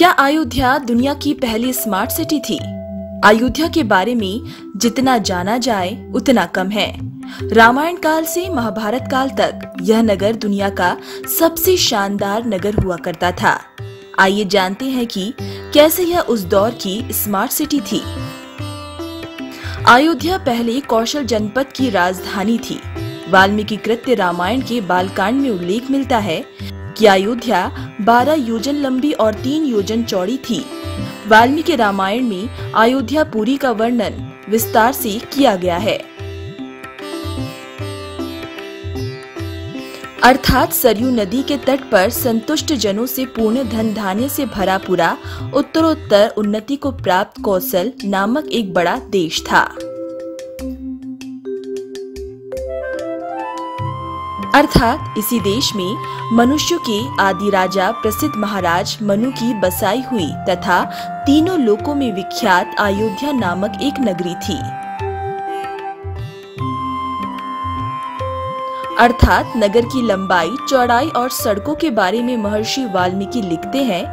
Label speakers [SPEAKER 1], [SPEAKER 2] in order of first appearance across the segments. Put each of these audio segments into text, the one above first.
[SPEAKER 1] क्या अयोध्या दुनिया की पहली स्मार्ट सिटी थी? अयोध्या के बारे में जितना जाना जाए उतना कम है। रामायण काल से महाभारत काल तक यह नगर दुनिया का सबसे शानदार नगर हुआ करता था। आइए जानते हैं कि कैसे यह उस दौर की स्मार्ट सिटी थी। अयोध्या पहले कौशल जनपद की राजधानी थी। वाल्मीकि कृत रामायण के बालकांड में उल्लेख मिलता है कि अयोध्या 12 योजन लंबी और 3 योजन चौड़ी थी। वाल्मीकि रामायण में अयोध्या पुरी का वर्णन विस्तार से किया गया है। अर्थात सरयू नदी के तट पर संतुष्ट जनों से पूर्ण धन धान्य से भरा पूरा उत्तरोत्तर उन्नति को प्राप्त कौशल नामक एक बड़ा देश था। अर्थात इसी देश में मनुष्यों के आदि राजा प्रसिद्ध महाराज मनु की बसाई हुई तथा तीनों लोकों में विख्यात अयोध्या नामक एक नगरी थी। अर्थात नगर की लंबाई, चौड़ाई और सड़कों के बारे में महर्षि वाल्मीकि लिखते हैं,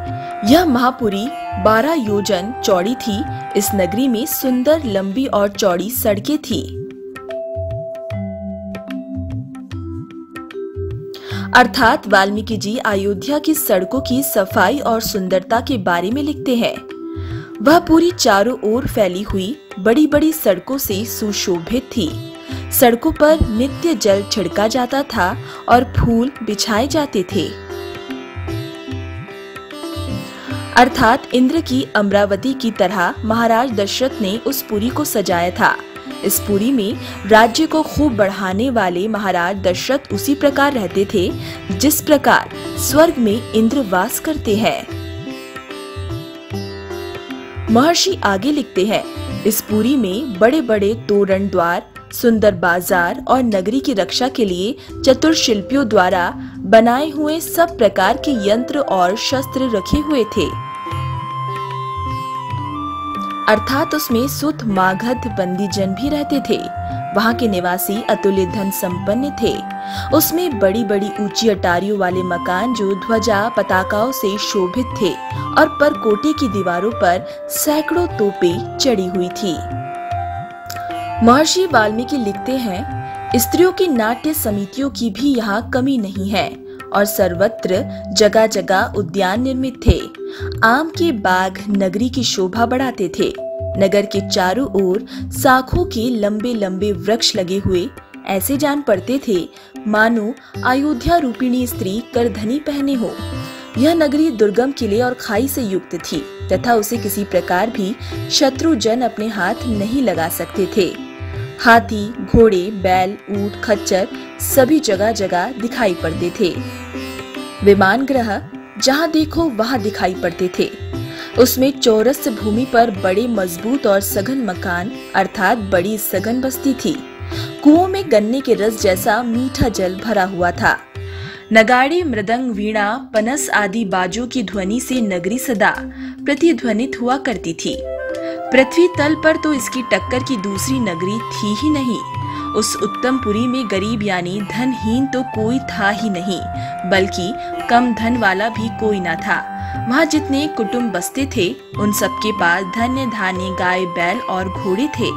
[SPEAKER 1] यह महापुरी 12 योजन चौड़ी थी। इस नगरी में सुंदर लंबी और चौड़ी सड़कें थी। अर्थात वाल्मीकि जी अयोध्या की सड़कों की सफाई और सुंदरता के बारे में लिखते हैं। वह पूरी चारों ओर फैली हुई बड़ी बड़ी सड़कों से सुशोभित थी। सड़कों पर नित्य जल छिड़का जाता था और फूल बिछाए जाते थे। अर्थात इंद्र की अमरावती की तरह महाराज दशरथ ने उस पुरी को सजाया था। इस पुरी में राज्य को खूब बढ़ाने वाले महाराज दशरथ उसी प्रकार रहते थे जिस प्रकार स्वर्ग में इंद्र वास करते हैं। महर्षि आगे लिखते हैं, इस पुरी में बड़े बड़े तोरण द्वार, सुंदर बाजार और नगरी की रक्षा के लिए चतुर शिल्पियों द्वारा बनाए हुए सब प्रकार के यंत्र और शस्त्र रखे हुए थे। अर्थात उसमें सुत मागध बंदीजन भी रहते थे। वहाँ के निवासी अतुल्य धन संपन्न थे। उसमें बड़ी बड़ी ऊंची अटारियों वाले मकान जो ध्वजा पताकाओं से शोभित थे और परकोटे की दीवारों पर सैकड़ों तोपें चढ़ी हुई थी। महर्षि वाल्मीकि लिखते हैं, स्त्रियों की नाट्य समितियों की भी यहाँ कमी नहीं है और सर्वत्र जगह जगह उद्यान निर्मित थे। आम के बाग नगरी की शोभा बढ़ाते थे। नगर के चारों ओर शाखों के लंबे लंबे वृक्ष लगे हुए ऐसे जान पड़ते थे मानो अयोध्या रूपिणी स्त्री करधनी पहने हो। यह नगरी दुर्गम किले और खाई से युक्त थी तथा उसे किसी प्रकार भी शत्रु जन अपने हाथ नहीं लगा सकते थे। हाथी, घोड़े, बैल, ऊंट, खच्चर सभी जगह जगह दिखाई पड़ते थे। विमान ग्रह जहाँ देखो वहाँ दिखाई पड़ते थे। उसमें चौरस भूमि पर बड़े मजबूत और सघन मकान अर्थात बड़ी सघन बस्ती थी। कुओं में गन्ने के रस जैसा मीठा जल भरा हुआ था। नगाड़े, मृदंग, वीणा, पनस आदि बाजों की ध्वनि से नगरी सदा प्रतिध्वनित हुआ करती थी। पृथ्वी तल पर तो इसकी टक्कर की दूसरी नगरी थी ही नहीं। उस उत्तम पुरी में गरीब यानी धनहीन तो कोई था ही नहीं, बल्कि कम धन वाला भी कोई न था। वहाँ जितने कुटुंब बसते थे उन सबके पास धन्य धान्य, गाय, बैल और घोड़े थे।